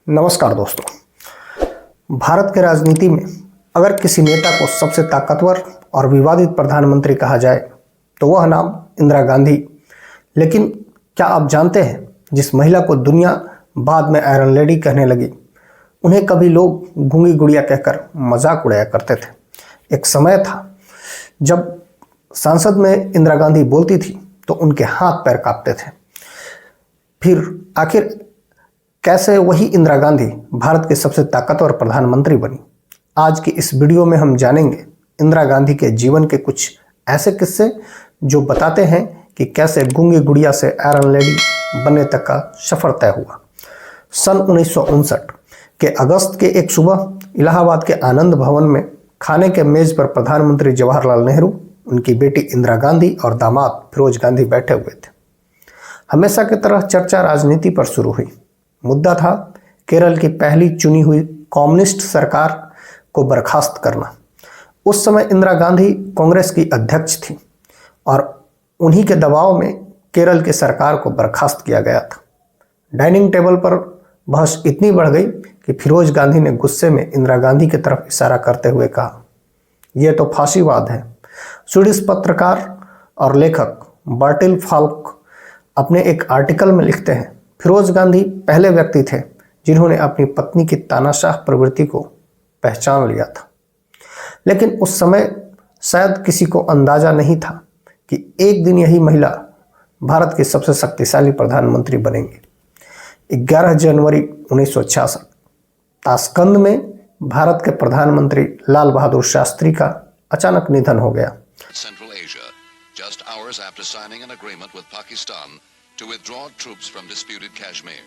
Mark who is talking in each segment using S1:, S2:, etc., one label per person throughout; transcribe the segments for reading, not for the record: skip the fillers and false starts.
S1: नमस्कार दोस्तों। भारत के राजनीति में अगर किसी नेता को सबसे ताकतवर और विवादित प्रधानमंत्री कहा जाए तो वह नाम इंदिरा गांधी। लेकिन क्या आप जानते हैं, जिस महिला को दुनिया बाद में आयरन लेडी कहने लगी, उन्हें कभी लोग गूंगी गुड़िया कहकर मजाक उड़ाया करते थे। एक समय था जब संसद में इंदिरा गांधी बोलती थी तो उनके हाथ पैर कांपते थे। फिर आखिर कैसे वही इंदिरा गांधी भारत के सबसे ताकतवर प्रधानमंत्री बनी? आज की इस वीडियो में हम जानेंगे इंदिरा गांधी के जीवन के कुछ ऐसे किस्से जो बताते हैं कि कैसे गूंगी गुड़िया से आयरन लेडी बनने तक का सफर तय हुआ। सन 1959 के अगस्त के एक सुबह इलाहाबाद के आनंद भवन में खाने के मेज पर प्रधानमंत्री जवाहरलाल नेहरू, उनकी बेटी इंदिरा गांधी और दामाद फिरोज गांधी बैठे हुए थे। हमेशा की तरह चर्चा राजनीति पर शुरू हुई। मुद्दा था केरल की पहली चुनी हुई कम्युनिस्ट सरकार को बर्खास्त करना। उस समय इंदिरा गांधी कांग्रेस की अध्यक्ष थी और उन्हीं के दबाव में केरल की सरकार को बर्खास्त किया गया था। डाइनिंग टेबल पर बहस इतनी बढ़ गई कि फिरोज गांधी ने गुस्से में इंदिरा गांधी की तरफ इशारा करते हुए कहा, यह तो फांसीवाद है। स्वीडिश पत्रकार और लेखक बर्टिल फाल्क अपने एक आर्टिकल में लिखते हैं, फिरोज गांधी पहले व्यक्ति थे जिन्होंने अपनी पत्नी की तानाशाह प्रवृत्ति को पहचान लिया था। लेकिन उस समय शायद किसी को अंदाजा नहीं था कि एक दिन यही महिला भारत की सबसे शक्तिशाली प्रधानमंत्री बनेंगी। 11 जनवरी 1966 ताशकंद में भारत के प्रधानमंत्री लाल बहादुर शास्त्री का अचानक निधन हो गया।
S2: Just hours after signing an agreement with Pakistan to withdraw troops from disputed Kashmir.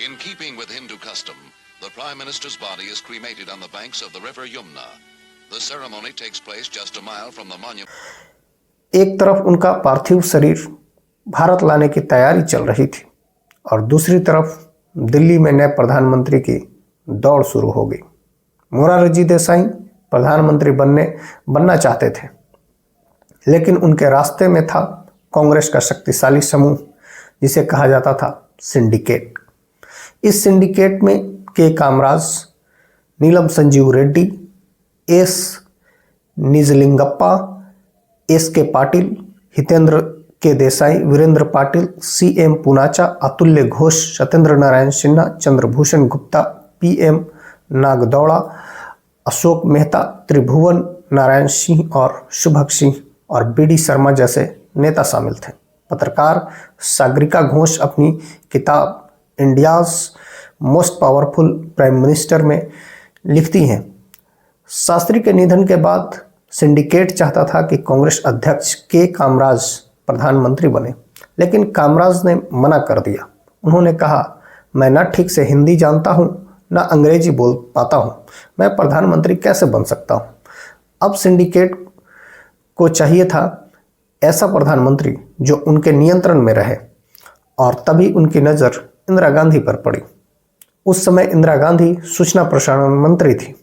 S2: In keeping with Hindu custom, the Prime Minister's body is cremated on the banks of the river Yamuna. The ceremony takes place just a mile from the monument.
S1: एक तरफ उनका पार्थिव शरीर भारत लाने की तैयारी चल रही थी और दूसरी तरफ दिल्ली में नए प्रधानमंत्री की दौड़ शुरू हो गई। मोरारजी देसाई प्रधानमंत्री बनना चाहते थे, लेकिन उनके रास्ते में था कांग्रेस का शक्तिशाली समूह जिसे कहा जाता था सिंडिकेट। इस सिंडिकेट में के कामराज, नीलम संजीव रेड्डी, एस निजलिंगप्पा, एस के पाटिल, हितेंद्र के देसाई, वीरेंद्र पाटिल, सी एम पूनाचा, अतुल्य घोष, सत्येंद्र नारायण सिन्हा, चंद्रभूषण गुप्ता, पी एम नागदौड़ा, अशोक मेहता, त्रिभुवन नारायण सिंह और शुभक सिंह और बी.डी. शर्मा जैसे नेता शामिल थे। पत्रकार सागरिका घोष अपनी किताब India's most powerful prime minister में लिखती हैं, शास्त्री के निधन के बाद सिंडिकेट चाहता था कि कांग्रेस अध्यक्ष के कामराज प्रधानमंत्री बने, लेकिन कामराज ने मना कर दिया। उन्होंने कहा, मैं न ठीक से हिंदी जानता हूँ ना अंग्रेजी बोल पाता हूँ, मैं प्रधानमंत्री कैसे बन सकता हूँ। अब सिंडिकेट को चाहिए था ऐसा प्रधानमंत्री जो उनके नियंत्रण में रहे और तभी उनकी नज़र इंदिरा गांधी पर पड़ी। उस समय इंदिरा गांधी सूचना प्रसारण मंत्री थी।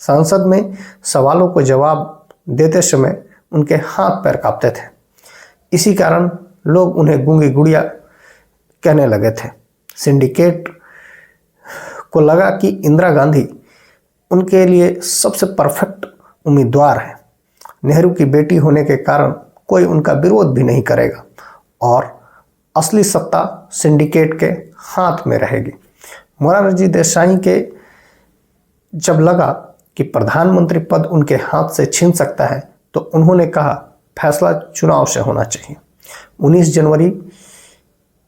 S1: संसद में सवालों को जवाब देते समय उनके हाथ पैर कांपते थे। इसी कारण लोग उन्हें गूंगी गुड़िया कहने लगे थे। सिंडिकेट को लगा कि इंदिरा गांधी उनके लिए सबसे परफेक्ट उम्मीदवार है। नेहरू की बेटी होने के कारण कोई उनका विरोध भी नहीं करेगा और असली सत्ता सिंडिकेट के हाथ में रहेगी। मोरारजी देसाई के जब लगा कि प्रधानमंत्री पद उनके हाथ से छीन सकता है तो उन्होंने कहा, फैसला चुनाव से होना चाहिए। 19 जनवरी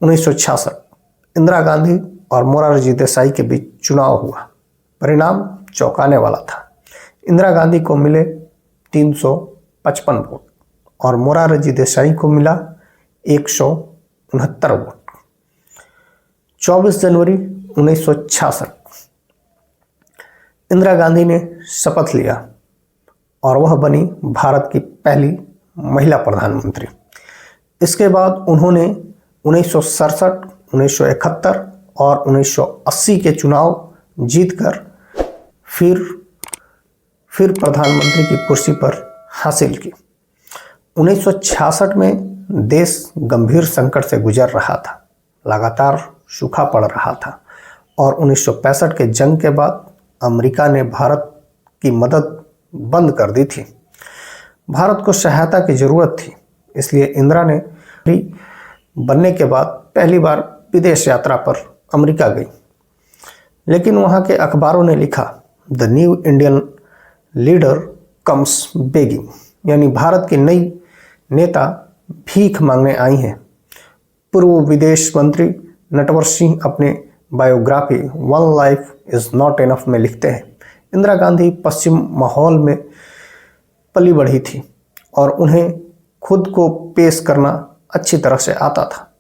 S1: 1966 इंदिरा गांधी और मोरारजी देसाई के बीच चुनाव हुआ। परिणाम चौंकाने वाला था। इंदिरा गांधी को मिले 355 वोट और मोरारजी देसाई को मिला 169 वोट। 24 जनवरी 1966 इंदिरा गांधी ने शपथ लिया और वह बनी भारत की पहली महिला प्रधानमंत्री। इसके बाद उन्होंने 1967, 1971 और 1980 के चुनाव जीतकर फिर प्रधानमंत्री की कुर्सी पर हासिल की। 1966 में देश गंभीर संकट से गुजर रहा था, लगातार सूखा पड़ रहा था और 1965 के जंग के बाद अमेरिका ने भारत की मदद बंद कर दी थी। भारत को सहायता की जरूरत थी, इसलिए इंदिरा ने बनने के बाद पहली बार विदेश यात्रा पर अमेरिका गई। लेकिन वहाँ के अखबारों ने लिखा, the new Indian leader comes begging, यानी भारत की नई नेता भीख मांगने आई हैं। पूर्व विदेश मंत्री नटवर सिंह अपने biography one life is not enough में लिखते हैं, इंदिरा गांधी पश्चिम माहौल में पली बढ़ी थी और उन्हें खुद को पेश करना अच्छी तरह से आता था।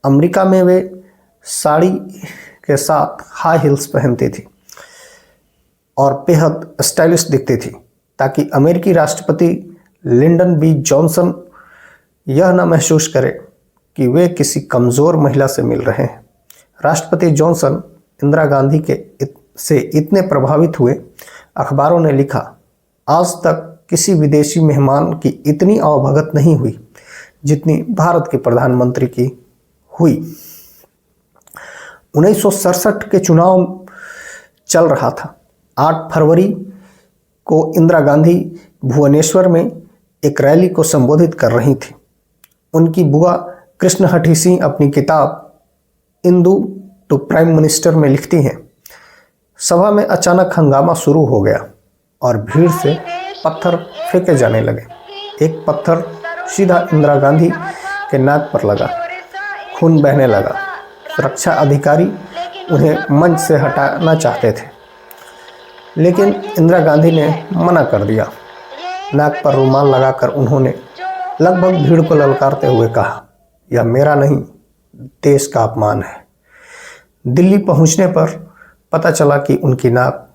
S1: अमेरिका में वे साड़ी के साथ हाई हील्स पहनती थी और बेहद स्टाइलिश दिखती थी, ताकि अमेरिकी राष्ट्रपति लिंडन बी जॉनसन यह न महसूस करे कि वे किसी कमज़ोर महिला से मिल रहे हैं। राष्ट्रपति जॉनसन इंदिरा गांधी से इतने प्रभावित हुए, अखबारों ने लिखा, आज तक किसी विदेशी मेहमान की इतनी आवभगत नहीं हुई जितनी भारत के प्रधानमंत्री की हुई। 1967 के चुनाव चल रहा था। 8 फरवरी को इंदिरा गांधी भुवनेश्वर में एक रैली को संबोधित कर रही थी। उनकी बुआ कृष्ण हठी सिंह अपनी किताब इंदू टू प्राइम मिनिस्टर में लिखती हैं, सभा में अचानक हंगामा शुरू हो गया और भीड़ से पत्थर फेंके जाने लगे। एक पत्थर सीधा इंदिरा गांधी के नाक पर लगा, खून बहने लगा। सुरक्षा अधिकारी उन्हें मंच से हटाना चाहते थे, लेकिन इंदिरा गांधी ने मना कर दिया। नाक पर रुमाल लगाकर उन्होंने लगभग भीड़ को ललकारते हुए कहा, यह मेरा नहीं, देश का अपमान है। दिल्ली पहुंचने पर पता चला कि उनकी नाक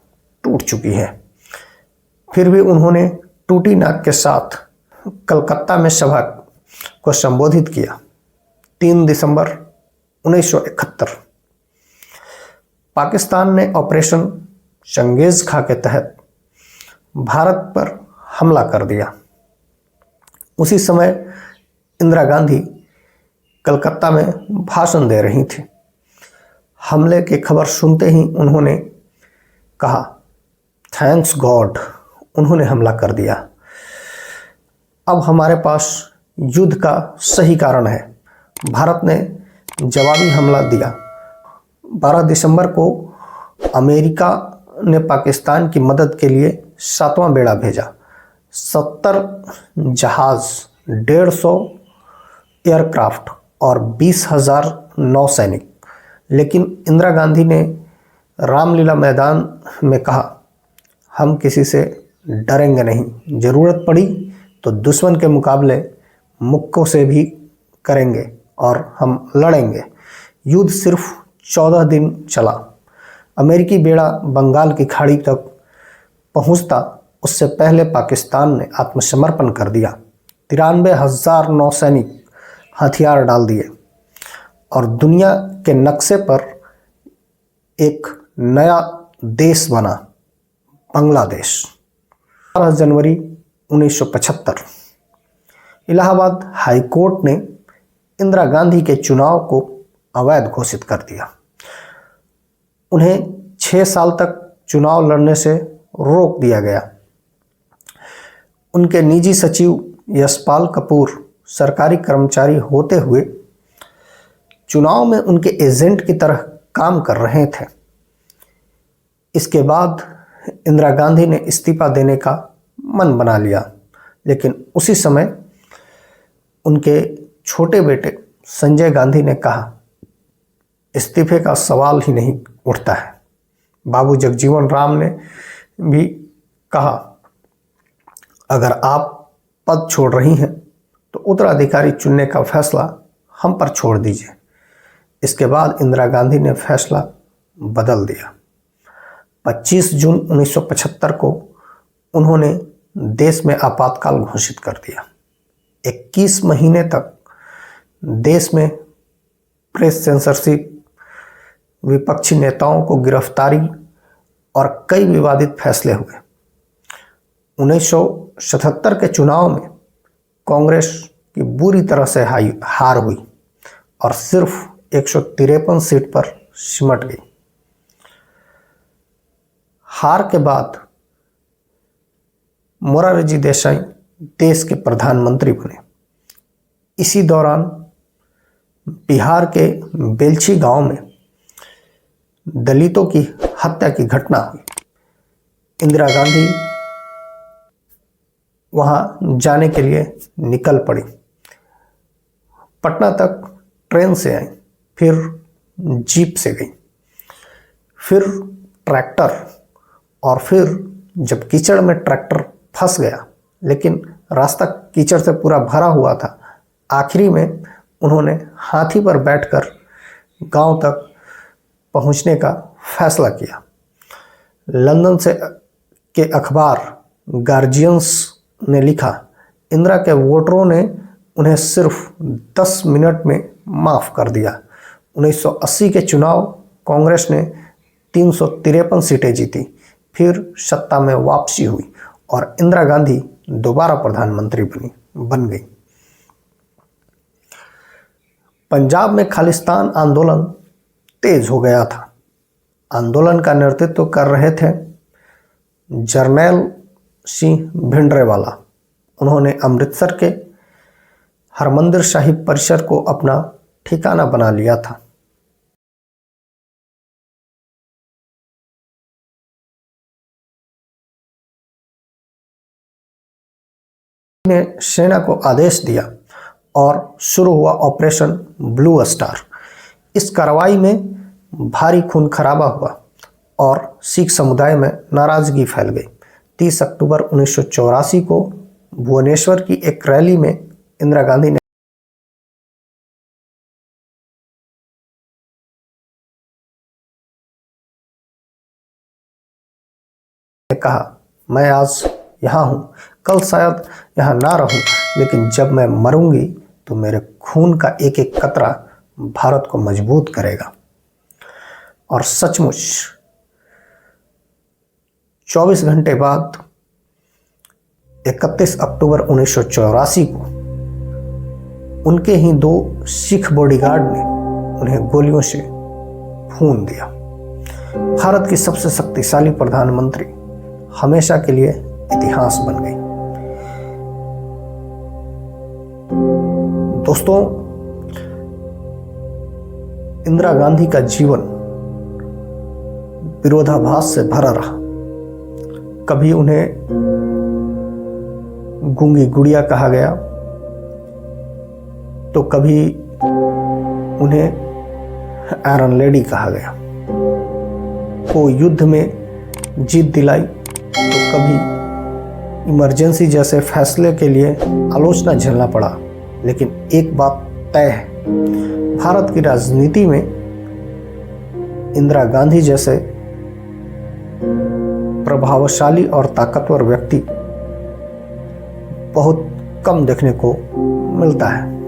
S1: टूट चुकी है। फिर भी उन्होंने टूटी नाक के साथ कलकत्ता में सभा को संबोधित किया। 3 दिसंबर 1971 पाकिस्तान ने ऑपरेशन चंगेज खा के तहत भारत पर हमला कर दिया। उसी समय इंदिरा गांधी कलकत्ता में भाषण दे रही थी। हमले की खबर सुनते ही उन्होंने कहा, थैंक्स गॉड, उन्होंने हमला कर दिया। अब हमारे पास युद्ध का सही कारण है। भारत ने जवाबी हमला दिया। 12 दिसंबर को अमेरिका ने पाकिस्तान की मदद के लिए 7वां बेड़ा भेजा। 70 जहाज, 150 एयरक्राफ्ट और 20,000 नौसैनिक। लेकिन इंदिरा गांधी ने रामलीला मैदान में कहा, हम किसी से डरेंगे नहीं, जरूरत पड़ी तो दुश्मन के मुकाबले मुक्कों से भी करेंगे और हम लड़ेंगे। युद्ध सिर्फ 14 दिन चला। अमेरिकी बेड़ा बंगाल की खाड़ी तक पहुंचता उससे पहले पाकिस्तान ने आत्मसमर्पण कर दिया। 93,000 नौसैनिक हथियार डाल दिए और दुनिया के नक्शे पर एक नया देश बना, बांग्लादेश। 12 जनवरी 1975 इलाहाबाद हाईकोर्ट ने इंदिरा गांधी के चुनाव को अवैध घोषित कर दिया। उन्हें 6 साल तक चुनाव लड़ने से रोक दिया गया। उनके निजी सचिव यशपाल कपूर सरकारी कर्मचारी होते हुए चुनाव में उनके एजेंट की तरह काम कर रहे थे। इसके बाद इंदिरा गांधी ने इस्तीफा देने का मन बना लिया, लेकिन उसी समय उनके छोटे बेटे संजय गांधी ने कहा, इस्तीफे का सवाल ही नहीं उठता है। बाबू जगजीवन राम ने भी कहा, अगर आप पद छोड़ रही हैं तो उत्तराधिकारी चुनने का फैसला हम पर छोड़ दीजिए। इसके बाद इंदिरा गांधी ने फैसला बदल दिया। 25 जून 1975 को उन्होंने देश में आपातकाल घोषित कर दिया। 21 महीने तक देश में प्रेस सेंसरशिप, विपक्षी नेताओं को गिरफ्तारी और कई विवादित फैसले हुए। 1977 के चुनाव में कांग्रेस कि बुरी तरह से हार हुई और सिर्फ 153 सीट पर सिमट गई। हार के बाद मोरारजी देसाई देश के प्रधानमंत्री बने। इसी दौरान बिहार के बेलछी गांव में दलितों की हत्या की घटना हुई। इंदिरा गांधी वहां जाने के लिए निकल पड़ी। पटना तक ट्रेन से आई, फिर जीप से गई, फिर ट्रैक्टर, और फिर जब कीचड़ में ट्रैक्टर फंस गया, लेकिन रास्ता कीचड़ से पूरा भरा हुआ था, आखिरी में उन्होंने हाथी पर बैठकर गांव तक पहुंचने का फैसला किया। लंदन से के अखबार गार्जियंस ने लिखा, इंदिरा के वोटरों ने उन्हें सिर्फ 10 मिनट में माफ कर दिया। 1980 के चुनाव कांग्रेस ने 353 सीटें जीती, फिर सत्ता में वापसी हुई और इंदिरा गांधी दोबारा प्रधानमंत्री बन गई। पंजाब में खालिस्तान आंदोलन तेज हो गया था। आंदोलन का नेतृत्व कर रहे थे जरनैल सिंह भिंडरेवाला। उन्होंने अमृतसर के हरमंदिर साहिब परिसर को अपना ठिकाना बना लिया था। ने सेना को आदेश दिया और शुरू हुआ ऑपरेशन ब्लू स्टार। इस कार्रवाई में भारी खून खराबा हुआ और सिख समुदाय में नाराजगी फैल गई। 30 अक्टूबर 1984 को भुवनेश्वर की एक रैली में इंदिरा गांधी ने कहा, मैं आज यहाँ हूँ, कल शायद यहाँ ना रहूँ, लेकिन जब मैं मरूंगी तो मेरे खून का एक एक कतरा भारत को मजबूत करेगा। और सचमुच 24 घंटे बाद 31 अक्टूबर 1984 को उनके ही 2 सिख बॉडीगार्ड ने उन्हें गोलियों से भून दिया। भारत की सबसे शक्तिशाली प्रधानमंत्री हमेशा के लिए इतिहास बन गई। दोस्तों, इंदिरा गांधी का जीवन विरोधाभास से भरा रहा। कभी उन्हें गूंगी गुड़िया कहा गया, तो कभी उन्हें आयरन लेडी कहा गया। को युद्ध में जीत दिलाई, तो कभी इमरजेंसी जैसे फैसले के लिए आलोचना झेलना पड़ा। लेकिन एक बात तय है, भारत की राजनीति में इंदिरा गांधी जैसे प्रभावशाली और ताकतवर व्यक्ति बहुत कम देखने को मिलता है।